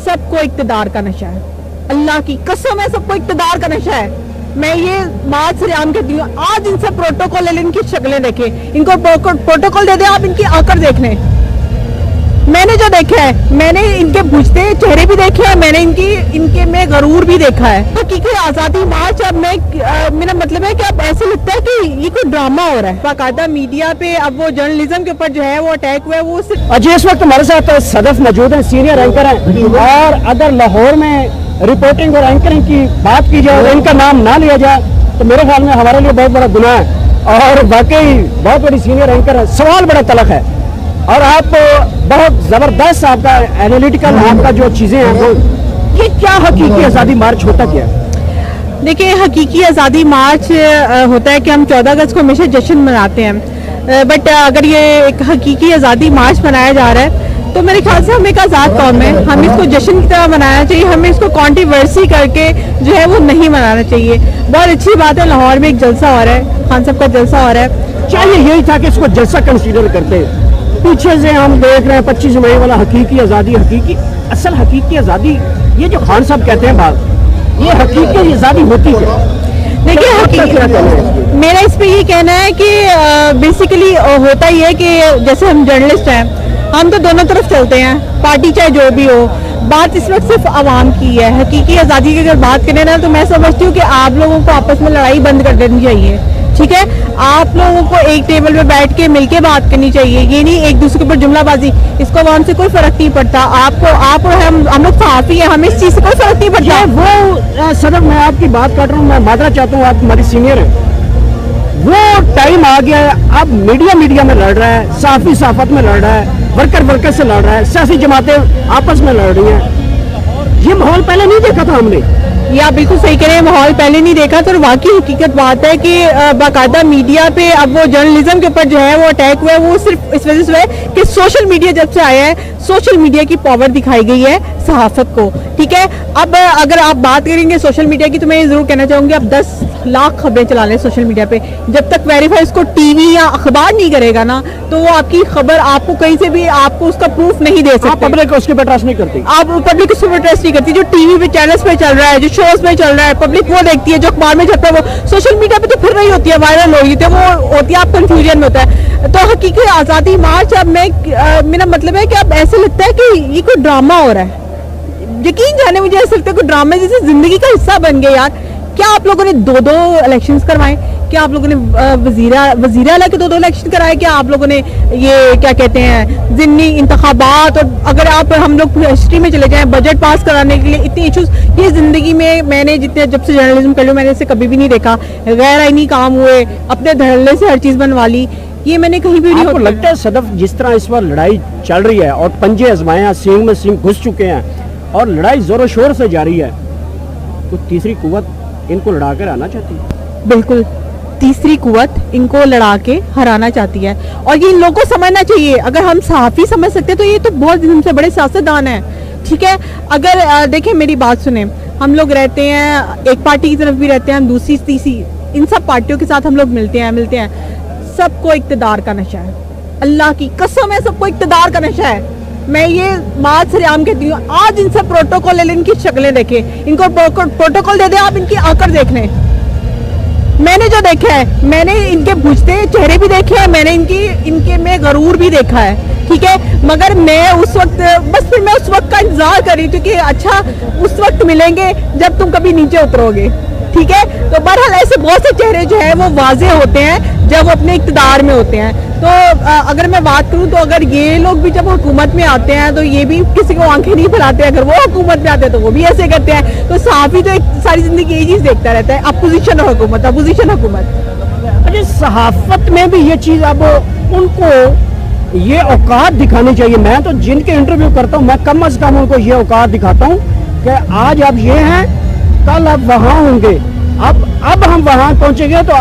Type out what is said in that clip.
सबको इक़्तिदार का नशा है, अल्लाह की कसम है, सबको इक़्तिदार का नशा है। मैं ये बात सरेआम कहती हूँ। आज इनसे प्रोटोकॉल ले लें, इनकी शक्लें देखें, इनको प्रोटोकॉल दे दें आप, इनकी आकर देख लें। मैंने जो देखा है, मैंने इनके बुझते चेहरे भी देखे हैं, मैंने इनके में गरूर भी देखा है। हकीकी आज़ादी मार्च अब मेरा मतलब है कि अब ऐसे लगता है कि ये कोई ड्रामा हो रहा है। बाकायदा मीडिया पे अब वो जर्नलिज्म के ऊपर जो है वो अटैक हुआ है। वो जी इस वक्त हमारे साथ सदफ मौजूद हैं, सीनियर एंकर हैं, और अगर लाहौर में रिपोर्टिंग और एंकरिंग की बात की जाए और इनका नाम ना लिया जाए तो मेरे ख्याल में हमारे लिए बहुत बड़ा गुनाह है। और वाकई बहुत बड़ी सीनियर एंकर है, सवाल बड़ा तलख है, और आप बहुत जबरदस्त आपका एनालिटिकल आपका जो चीजें हैं वो, ये क्या हकीकी आज़ादी मार्च होता क्या है? देखिए, हकीकी आज़ादी मार्च होता है कि हम 14 अगस्त को हमेशा जश्न मनाते हैं, बट अगर ये एक हकीकी आज़ादी मार्च मनाया जा रहा है तो मेरे ख्याल से हम एक आज़ाद कौम है, हमें इसको जश्न की तरह मनाना चाहिए, हमें इसको कॉन्ट्रोवर्सी करके जो है वो नहीं मनाना चाहिए। बहुत अच्छी बात है, लाहौर में एक जलसा हो रहा है, खान साहब का जलसा हो रहा है। चाहिए यही था कि इसको जलसा कंसीडर करते। पीछे से हम देख रहे हैं 25 मई वाला हकीकी आज़ादी, असल हकीकी आज़ादी ये जो खान साहब कहते हैं बात, ये हकीकी आज़ादी होती है। देखिए, मेरा इस पे ये कहना है कि बेसिकली होता ही है कि जैसे हम जर्नलिस्ट हैं, हम तो दोनों तरफ चलते हैं, पार्टी चाहे जो भी हो। बात इस वक्त सिर्फ आवाम की है। हकीकी आज़ादी की अगर बात करें ना तो मैं समझती हूँ कि आप लोगों को आपस में लड़ाई बंद कर देनी चाहिए, ठीक है। आप लोगों को एक टेबल पे बैठ के मिलके बात करनी चाहिए, ये नहीं एक दूसरे के ऊपर जुमलाबाजी। इसको आवाम से कोई फर्क नहीं पड़ता। आप और हम लोग साफी हैं, हमें इस चीज से कोई फर्क नहीं पड़ता। वो सदर मैं आपकी बात कर रहा हूँ, मैं माजरा चाहता हूँ, आप हमारी सीनियर हैं। वो टाइम आ गया है, अब मीडिया में लड़ रहा है, साफी साफत में लड़ रहा है, वर्कर से लड़ रहा है, सियासी जमातें आपस में लड़ रही हैं। ये माहौल पहले नहीं देखा था हमने। ये आप बिल्कुल सही कह रहे हैं, माहौल पहले नहीं देखा तो वाकई हकीकत बात है कि बाकायदा मीडिया पे अब वो जर्नलिज्म के ऊपर जो है वो अटैक हुआ है। वो सिर्फ इस वजह से हुआ है कि सोशल मीडिया जब से आया है, सोशल मीडिया की पावर दिखाई गई है सहाफत को, ठीक है। अब अगर आप बात करेंगे सोशल मीडिया की तो मैं ये जरूर कहना चाहूंगी, आप 10 लाख खबरें चला लें सोशल मीडिया पे, जब तक वेरीफाई उसको टीवी या अखबार नहीं करेगा ना तो वो आपकी खबर आपको कहीं से भी आपको उसका प्रूफ नहीं दे सकते। पब्लिक उसके पर ट्रस्ट नहीं करती, आप पब्लिक उस पर ट्रस्ट नहीं करती। जो टीवी पे चैनल्स पे चल रहा है, जो शोज में चल रहा है, पब्लिक वो देखती है। जो अखबार में छपता है वो सोशल मीडिया पे तो फिर रही होती है, वायरल हो रही होती है, वो होती है, आप कंफ्यूजन में होता है। तो हकीकी आज़ादी मार्च अब मेरा मतलब है कि अब ऐसे लगता है कि ये कोई ड्रामा हो रहा है। यकीन जाने मुझे ऐसा लगता है कोई ड्रामा जैसे जिंदगी का हिस्सा बन गया यार। क्या आप लोगों ने दो इलेक्शंस करवाए? क्या आप लोगों ने वजीर आला के दो इलेक्शन कराए? क्या आप लोगों ने ये क्या कहते हैं ज़िमनी इंतखाबात? और अगर हम लोग हिस्ट्री में चले जाएं, बजट पास कराने के लिए इतने इशूज ये जिंदगी में मैंने जब से जर्नलिज्म कर लूँ मैंने इसे कभी भी नहीं देखा। गैर आईनी काम हुए, अपने धड़ल्ले से हर चीज बनवा ली, ये मैंने कहीं भी नहीं। आपको लगता है सदफ जिस तरह इस बार लड़ाई चल रही है और पंजे आजमाए हैं, सींग में सींग घुस चुके हैं और लड़ाई जोरों शोर से जारी है, तो तीसरी कुव्वत इनको लड़ा कर आना चाहती है? बिल्कुल, तीसरी कुव्वत इनको लड़ा के हराना चाहती है और ये इन लोगों को समझना चाहिए। अगर हम सहाफी समझ सकते हैं तो ये तो बहुत हमसे बड़े सियासतदान हैं, ठीक है। अगर देखें मेरी बात सुने, हम लोग रहते हैं एक पार्टी की तरफ भी रहते हैं, हम दूसरी तीसरी, इन सब पार्टियों के साथ हम लोग मिलते हैं। सबको इक़्तिदार का नशा है, अल्लाह की कसम है, सबको इक़्तिदार का नशा है। मैं ये बात सरेआम कहती हूँ। आज इनसे प्रोटोकॉल ले लें, इनकी शक्लें देखें, इनको प्रोटोकॉल दे दें आप, इनकी आकर देख लें। मैंने जो देखा है, मैंने इनके बुझते चेहरे भी देखे हैं, मैंने इनके में गरूर भी देखा है, ठीक है। मगर मैं उस वक्त फिर मैं उस वक्त का इंतजार कर रही थी कि अच्छा उस वक्त मिलेंगे जब तुम कभी नीचे उतरोगे, ठीक है। तो बहरहाल ऐसे बहुत से चेहरे जो है वो वाजे होते हैं जब वो अपने इक़्तिदार में होते हैं। तो अगर मैं बात करूं तो अगर ये लोग भी जब हुकूमत में आते हैं तो ये भी किसी को आंखें नहीं फैलाते, अगर वो हुकूमत में आते हैं तो वो भी ऐसे करते हैं। तो सहाफी तो एक सारी जिंदगी यही चीज देखता रहता है, अपोजिशन और हुकूमत, अपोजिशन हुकूमत। अच्छा, सहाफत में भी ये चीज अब उनको ये औकात दिखानी चाहिए। मैं तो जिनके इंटरव्यू करता हूँ मैं कम से कम उनको ये औकात दिखाता हूँ कि आज आप ये हैं, कल आप वहाँ होंगे, अब हम वहाँ पहुँचेंगे तो